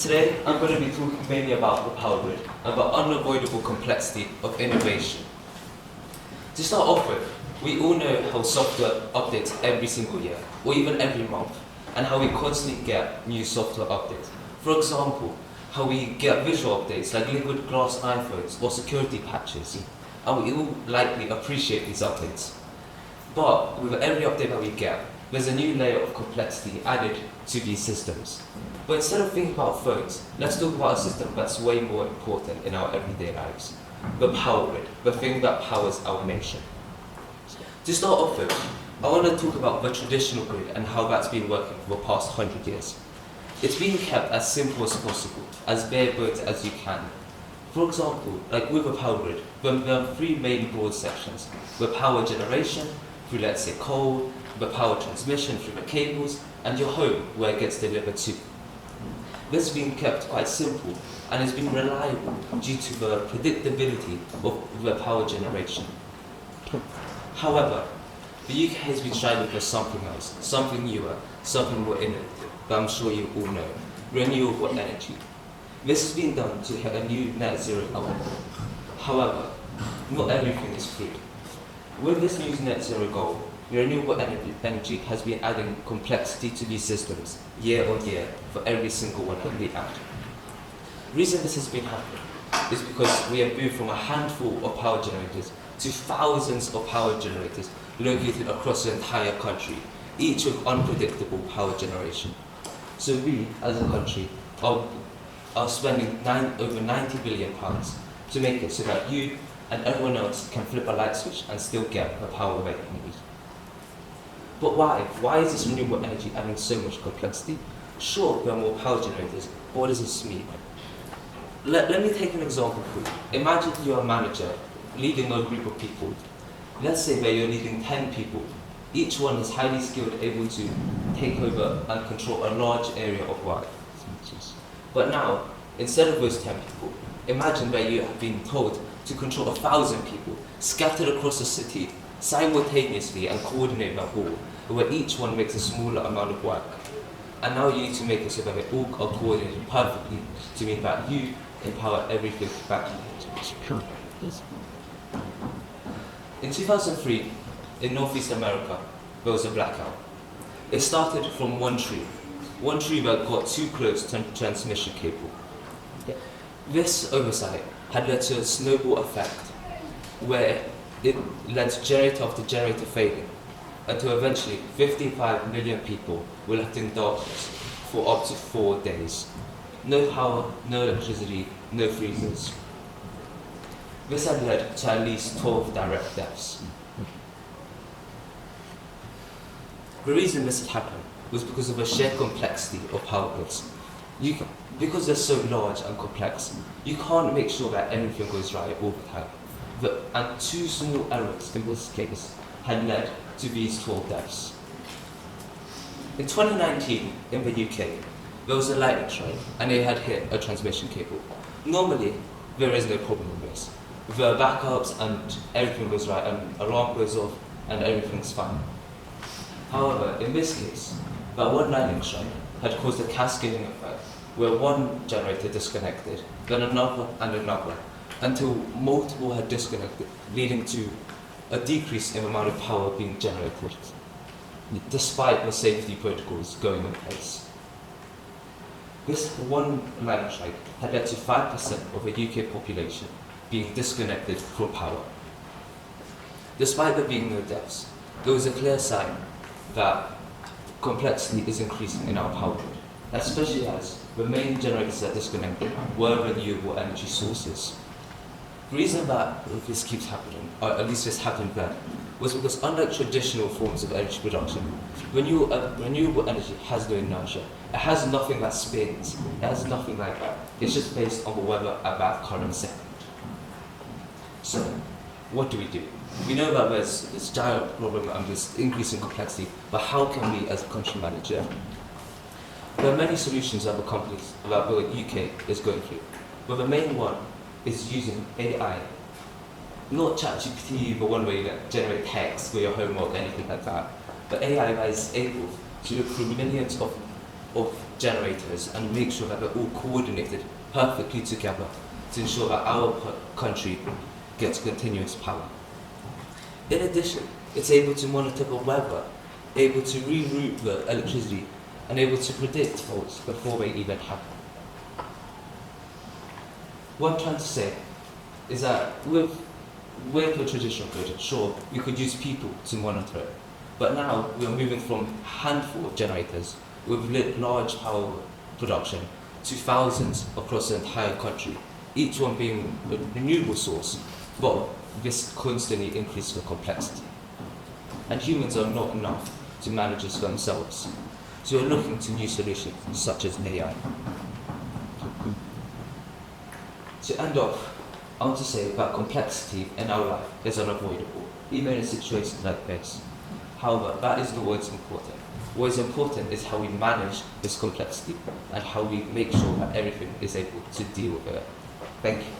Today, I'm going to be talking mainly about the power grid and the unavoidable complexity of innovation. To start off with, we all know how software updates every single year, or even every month, and how we constantly get new software updates. For example, how we get visual updates like liquid glass iPhones or security patches, and we all likely appreciate these updates. But with every update that we get, there's a new layer of complexity added to these systems. But instead of thinking about phones, let's talk about a system that's way more important in our everyday lives. The power grid, the thing that powers our nation. To start off with, I want to talk about the traditional grid and how that's been working for the past 100 years. It's been kept as simple as possible, as bare bones as you can. For example, like with a power grid, there are three main broad sections: the power generation, through let's say coal, the power transmission through the cables, and your home where it gets delivered to. This has been kept quite simple and has been reliable due to the predictability of the power generation. However, the UK has been striving for something else, something newer, something more innovative, that I'm sure you all know: renewable energy. This has been done to hit a new net zero goal. However, not everything is free. With this new net zero goal, renewable energy has been adding complexity to these systems year on year for every single one that we add. The reason this has been happening is because we have moved from a handful of power generators to thousands of power generators located across the entire country, each with unpredictable power generation. So we, as a country, are spending over £90 billion to make it so that you and everyone else can flip a light switch and still get the power they need. But why? Why is this renewable energy adding so much complexity? Sure, there are more power generators, but what does this mean? Let me take an example for you. Imagine you're a manager leading a group of people. Let's say that you're leading 10 people. Each one is highly skilled, able to take over and control a large area of work. But now, instead of those 10 people, imagine that you have been told to control 1,000 people scattered across the city simultaneously and coordinate that all, where each one makes a smaller amount of work. And now you need to make it so that they all are coordinated perfectly to mean that you empower everything back to you. In 2003, in Northeast America, there was a blackout. It started from one tree that got too close to a transmission cable. This oversight had led to a snowball effect where it led to generator after generator failing, until eventually 55 million people were left in darkness for up to 4 days. No power, no electricity, no freezers. This had led to at least 12 direct deaths. The reason this had happened was because of the sheer complexity of power grids. Because they're so large and complex, you can't make sure that everything goes right all the time. And two small errors in this case had led to these 12 deaths. In 2019, in the UK, there was a lightning strike and it had hit a transmission cable. Normally, there is no problem with this. The backups and everything goes right, and alarm goes off and everything's fine. However, in this case, that one lightning strike had caused a cascading effect where one generator disconnected, then another and another, until multiple had disconnected, leading to a decrease in the amount of power being generated, despite the safety protocols going in place. This one lightning strike had led to 5% of the UK population being disconnected from power. Despite there being no deaths, there was a clear sign that complexity is increasing in our power grid, especially as the main generators that disconnected were renewable energy sources. The reason that this keeps happening, or at least this happened then, was because unlike traditional forms of energy production, renewable energy has no inertia. It has nothing that spins. It has nothing like that. It's just based on the weather at that current second. So, what do? We know that there's this giant problem and this increasing complexity, but how can we, as a country, manage it? There are many solutions that the companies, that the UK is going through, but the main one is using AI. Not ChatGPT, the one where you generate text for your homework, anything like that, but AI that is able to look through millions of of generators and make sure that they're all coordinated perfectly together to ensure that our country gets continuous power. In addition, it's able to monitor the weather, able to reroute the electricity, and able to predict faults before they even happen. What I'm trying to say is that with the traditional grid, sure, we could use people to monitor it, but now we're moving from a handful of generators with large power production to thousands across the entire country, each one being a renewable source, but this constantly increases the complexity. And humans are not enough to manage this themselves, so we're looking to new solutions such as AI. To end off, I want to say that complexity in our life is unavoidable, even in a situation like this. However, that is not what's important. What is important is how we manage this complexity and how we make sure that everything is able to deal with it. Thank you.